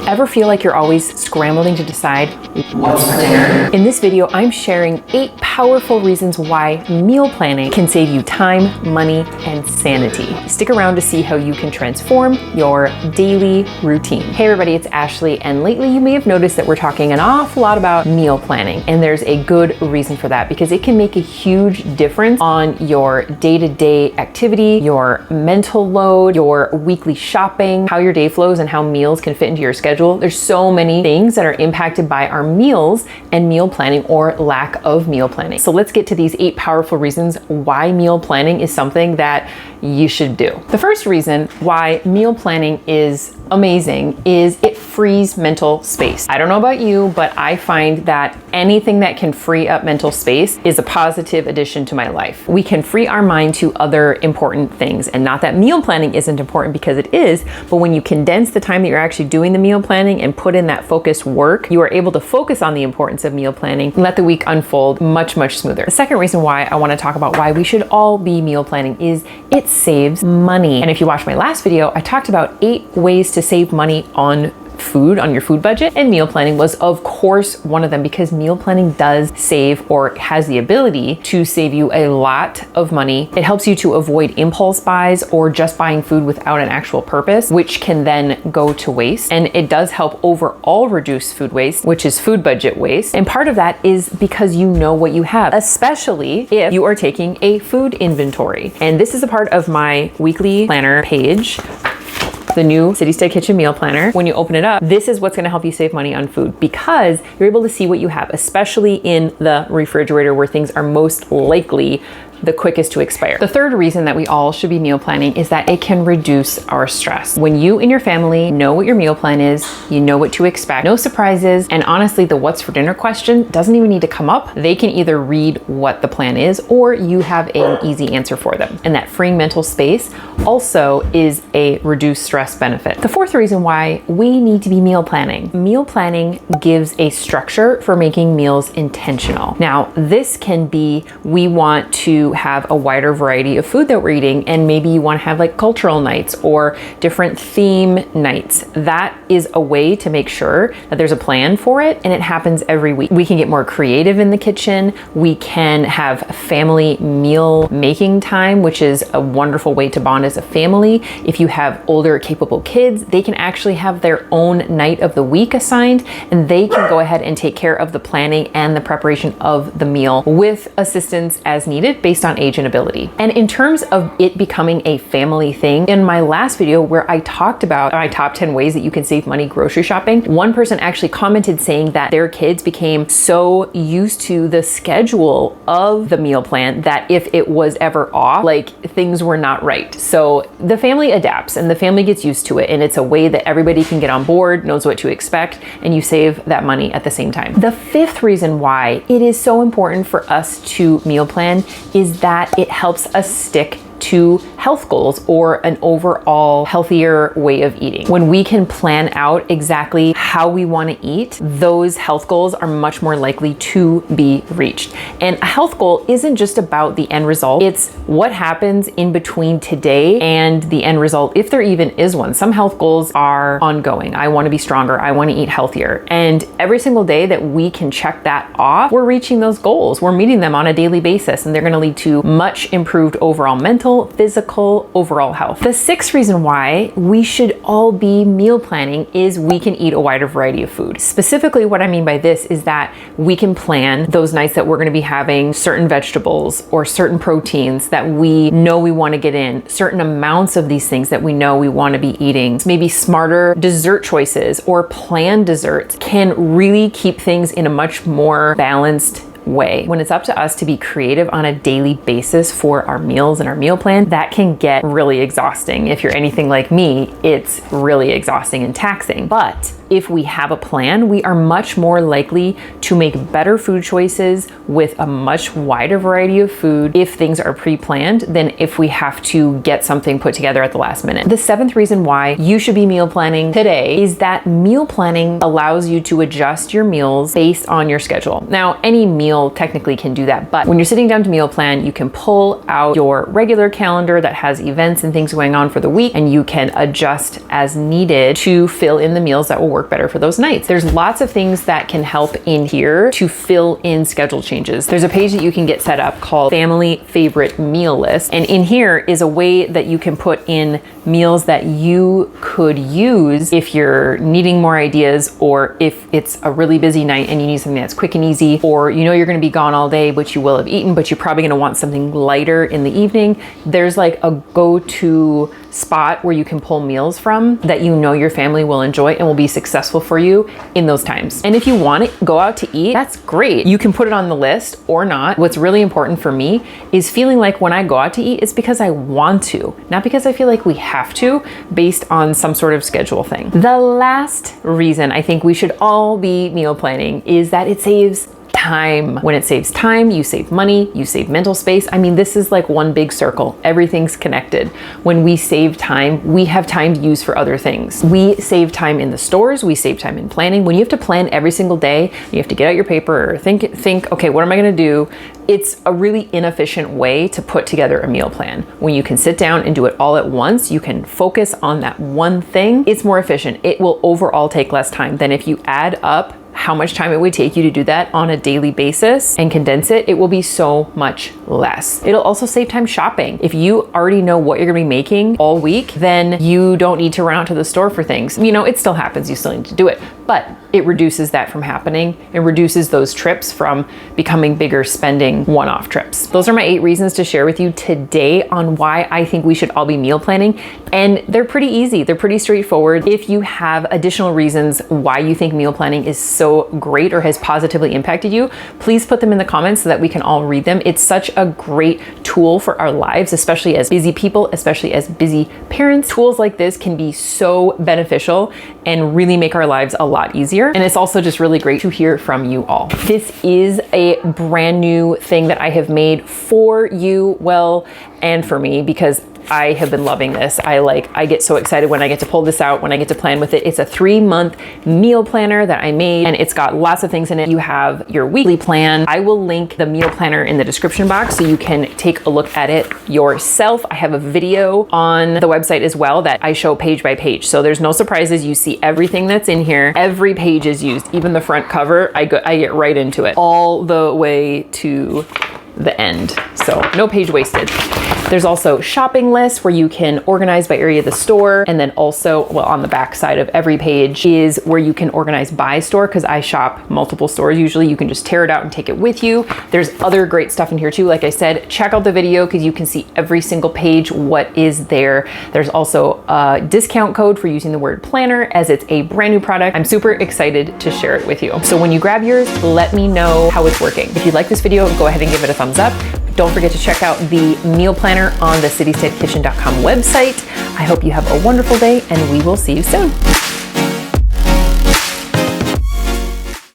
Ever feel like you're always scrambling to decide what's for dinner? In this video, I'm sharing 8 powerful reasons why meal planning can save you time, money, and sanity. Stick around to see how you can transform your daily routine. Hey everybody, it's Ashley, and lately you may have noticed that we're talking an awful lot about meal planning, and there's a good reason for that because it can make a huge difference on your day-to-day activity, your mental load, your weekly shopping, how your day flows, and how meals can fit into your schedule. There's so many things that are impacted by our meals and meal planning or lack of meal planning. So let's get to these 8 powerful reasons why meal planning is something that you should do. The first reason why meal planning is amazing is it frees mental space. I don't know about you, but I find that anything that can free up mental space is a positive addition to my life. We can free our mind to other important things, and not that meal planning isn't important, because it is, but when you condense the time that you're actually doing the meal planning and put in that focused work, you are able to focus on the importance of meal planning and let the week unfold much smoother. The second reason why I want to talk about why we should all be meal planning is it saves money. And if you watched my last video, I talked about 8 ways to save money on food, on your food budget, and meal planning was of course one of them, because meal planning does save, or has the ability to save you a lot of money. It helps you to avoid impulse buys or just buying food without an actual purpose, which can then go to waste. And it does help overall reduce food waste, which is food budget waste. And part of that is because you know what you have, especially if you are taking a food inventory. And this is a part of my weekly planner page, the new City Style Kitchen Meal Planner. When you open it up, this is what's gonna help you save money on food, because you're able to see what you have, especially in the refrigerator where things are most likely the quickest to expire. The third reason that we all should be meal planning is that it can reduce our stress. When you and your family know what your meal plan is, you know what to expect, no surprises, and honestly, the what's for dinner question doesn't even need to come up. They can either read what the plan is, or you have an easy answer for them. And that freeing mental space also is a reduced stress benefit. The fourth reason why we need to be meal planning. Meal planning gives a structure for making meals intentional. Now, this can be, we want to have a wider variety of food that we're eating, and maybe you want to have like cultural nights or different theme nights. That is a way to make sure that there's a plan for it, and it happens every week. We can get more creative in the kitchen. We can have family meal making time, which is a wonderful way to bond as a family. If you have older capable kids, they can actually have their own night of the week assigned, and they can go ahead and take care of the planning and the preparation of the meal with assistance as needed based on age and ability. And in terms of it becoming a family thing, in my last video where I talked about my top 10 ways that you can save money grocery shopping, one person actually commented saying that their kids became so used to the schedule of the meal plan that if it was ever off, like things were not right. So the family adapts and the family gets used to it, and it's a way that everybody can get on board, knows what to expect, and you save that money at the same time. The fifth reason why it is so important for us to meal plan is that it helps us stick to health goals or an overall healthier way of eating. When we can plan out exactly how we want to eat, those health goals are much more likely to be reached. And a health goal isn't just about the end result, it's what happens in between today and the end result, if there even is one. Some health goals are ongoing. I want to be stronger, I want to eat healthier. And every single day that we can check that off, we're reaching those goals. We're meeting them on a daily basis, and they're going to lead to much improved overall mental, physical, overall health. The sixth reason why we should all be meal planning is we can eat a wider variety of food. Specifically, what I mean by this is that we can plan those nights that we're going to be having certain vegetables or certain proteins that we know we want to get in, certain amounts of these things that we know we want to be eating. Maybe smarter dessert choices or planned desserts can really keep things in a much more balanced way. When it's up to us to be creative on a daily basis for our meals and our meal plan, that can get really exhausting. If you're anything like me, it's really exhausting and taxing. But if we have a plan, we are much more likely to make better food choices with a much wider variety of food if things are pre-planned than if we have to get something put together at the last minute. The seventh reason why you should be meal planning today is that meal planning allows you to adjust your meals based on your schedule. Now, any meal technically can do that, but when you're sitting down to meal plan, you can pull out your regular calendar that has events and things going on for the week, and you can adjust as needed to fill in the meals that will work work better for those nights. There's lots of things that can help in here to fill in schedule changes. There's a page that you can get set up called Family Favorite Meal List. And in here is a way that you can put in meals that you could use if you're needing more ideas, or if it's a really busy night and you need something that's quick and easy, or you know you're gonna be gone all day, but you will have eaten, but you're probably gonna want something lighter in the evening. There's like a go-to spot where you can pull meals from that you know your family will enjoy and will be successful for you in those times. And if you want to go out to eat, that's great. You can put it on the list or not. What's really important for me is feeling like when I go out to eat, it's because I want to, not because I feel like we have to based on some sort of schedule thing. The last reason I think we should all be meal planning is that it saves time. When it saves time, you save money, you save mental space. I mean, this is like one big circle. Everything's connected. When we save time, we have time to use for other things. We save time in the stores, we save time in planning. When you have to plan every single day, you have to get out your paper or think, okay, what am I gonna do? It's a really inefficient way to put together a meal plan. When you can sit down and do it all at once, you can focus on that one thing. It's more efficient. It will overall take less time than if you add up how much time it would take you to do that on a daily basis and condense it. It will be so much less. It'll also save time shopping. If you already know what you're gonna be making all week, then you don't need to run out to the store for things. You know, it still happens, you still need to do it, but it reduces that from happening. It reduces those trips from becoming bigger spending one-off trips. Those are my 8 reasons to share with you today on why I think we should all be meal planning. And they're pretty easy, they're pretty straightforward. If you have additional reasons why you think meal planning is so great or has positively impacted you, please put them in the comments so that we can all read them. It's such a great tool for our lives, especially as busy people, especially as busy parents. Tools like this can be so beneficial and really make our lives a lot easier. And it's also just really great to hear from you all. This is a brand new thing that I have made for you, well, and for me, because I have been loving this. I get so excited when I get to pull this out, when I get to plan with it. It's a 3-month meal planner that I made, and it's got lots of things in it. You have your weekly plan. I will link the meal planner in the description box so you can take a look at it yourself. I have a video on the website as well that I show page by page. So there's no surprises. You see everything that's in here. Every page is used, even the front cover. I get right into it all the way to the end. So no page wasted. There's also shopping lists where you can organize by area of the store. And then also, well, on the back side of every page is where you can organize by store, because I shop multiple stores. Usually you can just tear it out and take it with you. There's other great stuff in here too. Like I said, check out the video because you can see every single page, what is there. There's also a discount code for using the word planner, as it's a brand new product. I'm super excited to share it with you. So when you grab yours, let me know how it's working. If you like this video, go ahead and give it a thumbs up. Don't forget to check out the meal planner on the citystatedkitchen.com website. I hope you have a wonderful day, and we will see you soon.